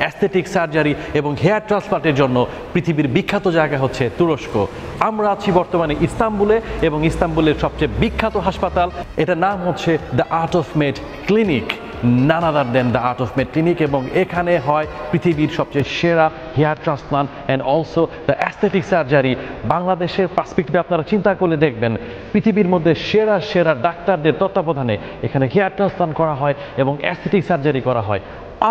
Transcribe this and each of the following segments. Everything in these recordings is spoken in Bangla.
অ্যাস্থেটিক সার্জারি এবং হেয়ার ট্রান্সপ্লান্টের জন্য পৃথিবীর বিখ্যাত জায়গা হচ্ছে তুরস্ক। আমরা আছি বর্তমানে ইস্তাম্বুলে এবং ইস্তাম্বুলের সবচেয়ে বিখ্যাত হাসপাতাল, এটার নাম হচ্ছে the art of med clinic, none other than the art of med clinic. এবং এখানে হয় পৃথিবীর সবচেয়ে সেরা hair transplant and also the aesthetic surgery. বাংলাদেশের পার্সপেক্টিভে আপনারা চিন্তা করলে দেখবেন পৃথিবীর মধ্যে সেরা সেরা ডাক্তারদের তত্ত্বাবধানে এখানে হেয়ার ট্রান্সপ্লান্ট করা হয় এবং অ্যাস্থেটিক সার্জারি করা হয়।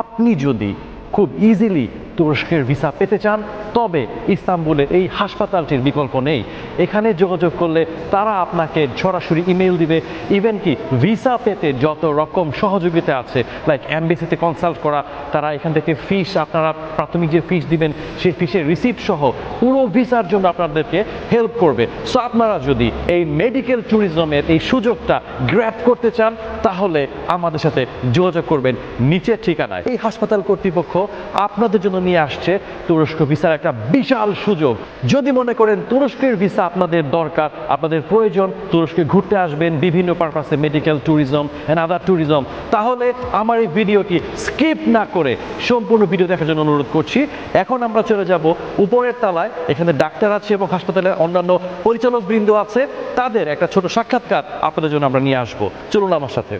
আপনি যদি খুব ইজিলি তুরস্কের ভিসা পেতে চান তবে ইস্তাম্বুলের এই হাসপাতালটির বিকল্প নেই। এখানে যোগাযোগ করলে তারা আপনাকে সরাসরি ইমেল দিবে। ইভেন কি ভিসা পেতে যত রকম সহযোগিতা আছে, লাইক এমবেসিতে কনসাল্ট করা, তারা এখান থেকে ফিস, আপনারা প্রাথমিক যে ফিস দিবেন সেই ফিসের রিসিপ্ট সহ পুরো ভিসার জন্য আপনাদেরকে হেল্প করবে। সো আপনারা যদি এই মেডিকেল ট্যুরিজমের এই সুযোগটা গ্র্যাব করতে চান তাহলে আমাদের সাথে যোগাযোগ করবেন নিচের ঠিকানায়। এই হাসপাতাল কর্তৃপক্ষ আপনাদের জন্য নিয়ে আসছে তুরস্ক ভিসার একটা বিশাল সুযোগ। যদি মনে করেন তুরস্কের ভিসা আপনাদের দরকার, আপনাদের প্রয়োজন, তুরস্কে ঘুরতে আসবেন বিভিন্ন পারপাসে, medical tourism and other tourism, তাহলে আমার এই ভিডিওটি স্কিপ না করে সম্পূর্ণ ভিডিও দেখার জন্য অনুরোধ করছি। এখন আমরা চলে যাব উপরের তলায়, এখানে ডাক্তার আছে এবং হাসপাতালের অন্যান্য পরিচালক বৃন্দ আছে, তাদের একটা ছোট সাক্ষাৎকার আপনাদের জন্য আমরা নিয়ে আসবো। চলুন আমার সাথে।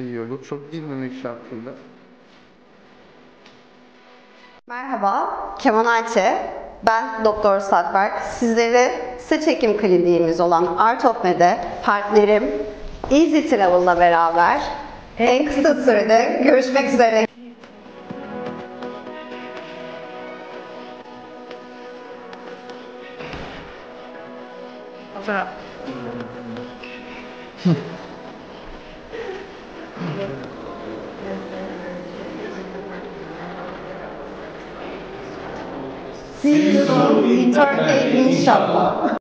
Yiyordu. Çok girmemek şartıyla. Merhaba, Kemal Ayçe. Ben Doktor Satberk. Sizleri saç ekim kliniğimiz olan Art of Med'e partnerim Easy Travel'la beraber en kısa sürede görüşmek üzere. See you soon in Turkey, inshallah.